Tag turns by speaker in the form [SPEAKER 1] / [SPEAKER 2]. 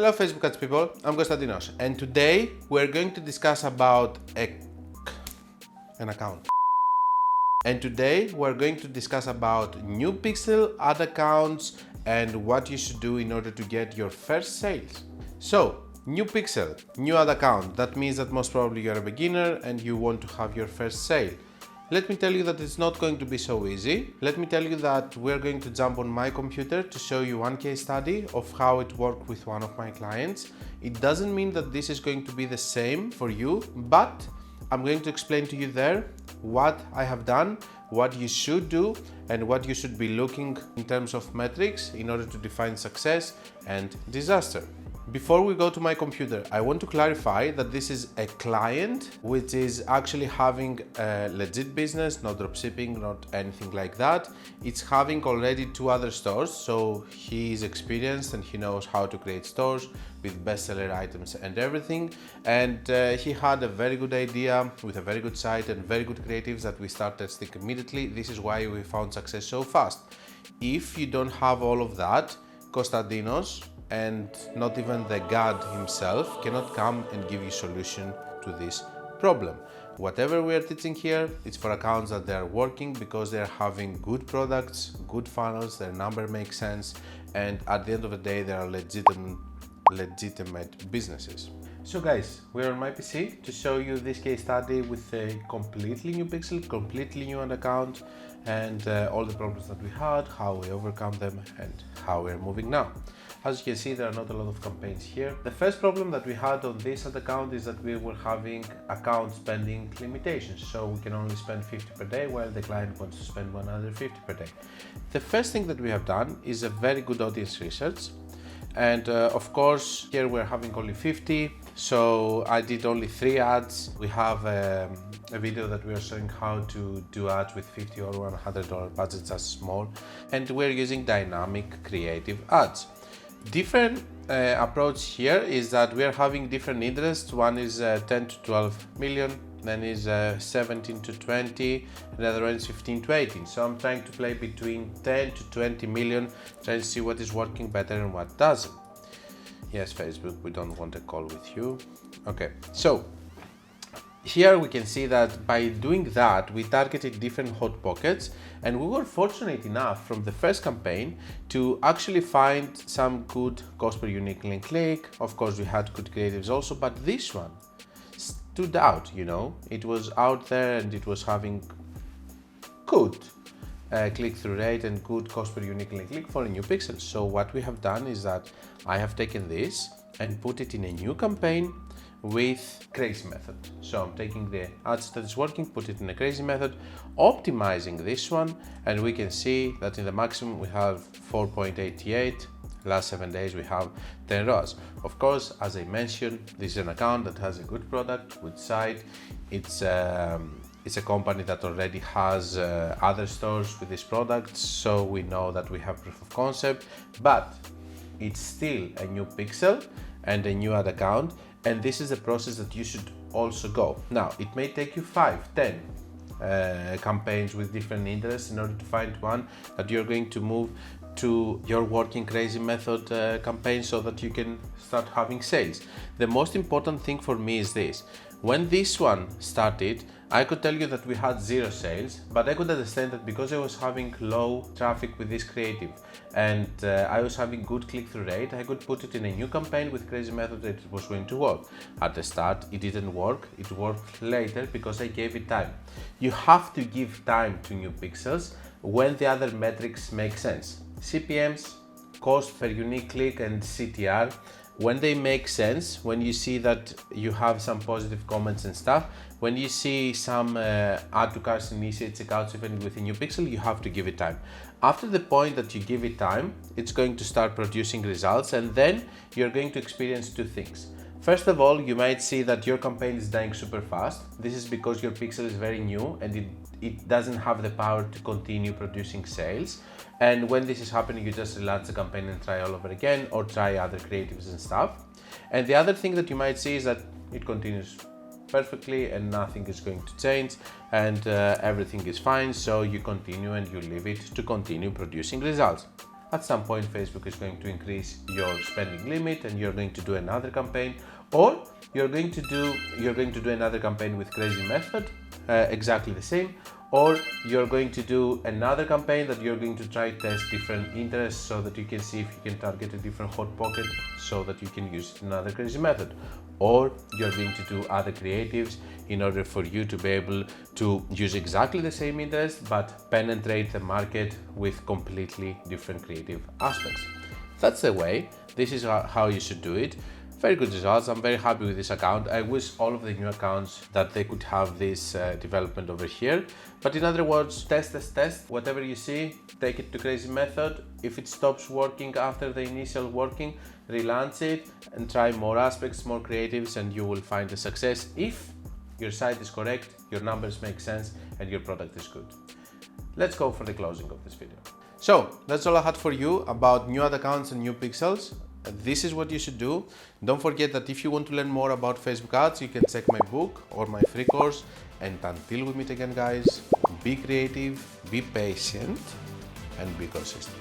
[SPEAKER 1] Hello Facebook ads people, I'm Konstantinos and today we're going to discuss about an account. And today we're going to discuss about new pixel ad accounts and what you should do in order to get your first sales. So, new pixel, new ad account, that means that most probably you're a beginner and you want to have your first sale. Let me tell you that it's not going to be so easy. Let me tell you that we're going to jump on my computer to show you one case study of how it worked with one of my clients. It doesn't mean that this is going to be the same for you, but I'm going to explain to you there what I have done, what you should do, and what you should be looking in terms of metrics in order to define success and disaster. Before we go to my computer, I want to clarify that this is a client which is actually having a legit business, not dropshipping, not anything like that. It's having already 2 other stores, so he is experienced and he knows how to create stores with bestseller items and everything. And he had a very good idea with a very good site and very good creatives that we start testing immediately. This is why we found success so fast. If you don't have all of that, Konstantinos and not even the God himself cannot come and give you solution to this problem. Whatever we are teaching here, it's for accounts that they are working because they are having good products, good funnels, their number makes sense, and at the end of the day, they are legitimate businesses. So guys, we're on my PC to show you this case study with a completely new pixel, completely new ad account, and all the problems that we had, how we overcome them, and how we're moving now. As you can see, there are not a lot of campaigns here. The first problem that we had on this ad account is that we were having account spending limitations. So we can only spend 50 per day while the client wants to spend 150 per day. The first thing that we have done is a very good audience research. And of course, here we're having only 50. So I did only 3 ads. We have a video that we are showing how to do ads with $50 or $100 budgets as small. And we're using dynamic creative ads. Different approach here is that we are having different interests. One is 10 to 12 million, then is 17 to 20, and the other one is 15 to 18. So I'm trying to play between 10 to 20 million, trying to see what is working better and what doesn't. Yes, Facebook, we don't want a call with you. Okay, so here we can see that by doing that, we targeted different hot pockets, and we were fortunate enough from the first campaign to actually find some good cost per unique link click. Of course, we had good creatives also, but this one stood out, you know. It was out there and it was having good click-through rate and good cost per unique link click for a new pixel. So what we have done is that I have taken this and put it in a new campaign with crazy method. So I'm taking the ads that is working, put it in a crazy method, optimizing this one, and we can see that in the maximum we have 4.88. Last 7 days we have 10 ROAS. Of course, as I mentioned, this is an account that has a good product, good site. It's a company that already has other stores with this product, so we know that we have proof of concept, but it's still a new pixel and a new ad account. And this is a process that you should also go. Now, it may take you 5, 10 campaigns with different interests in order to find one that you're going to move to your working crazy method campaign so that you can start having sales. The most important thing for me is this. When this one started, I could tell you that we had 0 sales, but I could understand that because I was having low traffic with this creative and I was having good click-through rate, I could put it in a new campaign with crazy method that it was going to work. At the start, it didn't work. It worked later because I gave it time. You have to give time to new pixels when the other metrics make sense. CPMs, cost per unique click, and CTR, when they make sense, when you see that you have some positive comments and stuff, when you see some add to carts initiate checkouts even with a new pixel, you have to give it time. After the point that you give it time, it's going to start producing results, and then you're going to experience 2 things. First of all, you might see that your campaign is dying super fast. This is because your pixel is very new and it doesn't have the power to continue producing sales. And when this is happening, you just relaunch the campaign and try all over again, or try other creatives and stuff. And the other thing that you might see is that it continues perfectly and nothing is going to change and everything is fine. So you continue and you leave it to continue producing results. at some point Facebook is going to increase your spending limit and you're going to do another campaign, or you're going to do another campaign with crazy method, exactly the same, or you're going to do another campaign that you're going to try test different interests so that you can see if you can target a different hot pocket so that you can use another crazy method, or you're going to do other creatives in order for you to be able to use exactly the same interest but penetrate the market with completely different creative aspects. That's the way. This is how you should do it. Very good results. I'm very happy with this account. I wish all of the new accounts that they could have this development over here. But in other words, test. Whatever you see, take it to crazy method. If it stops working after the initial working, relaunch it and try more aspects, more creatives, and you will find a success if your site is correct, your numbers make sense, and your product is good. Let's go for the closing of this video. So that's all I had for you about new ad accounts and new pixels. This is what you should do. Don't forget that if you want to learn more about Facebook ads, you can check my book or my free course. And until we meet again, guys, be creative, be patient, and be consistent.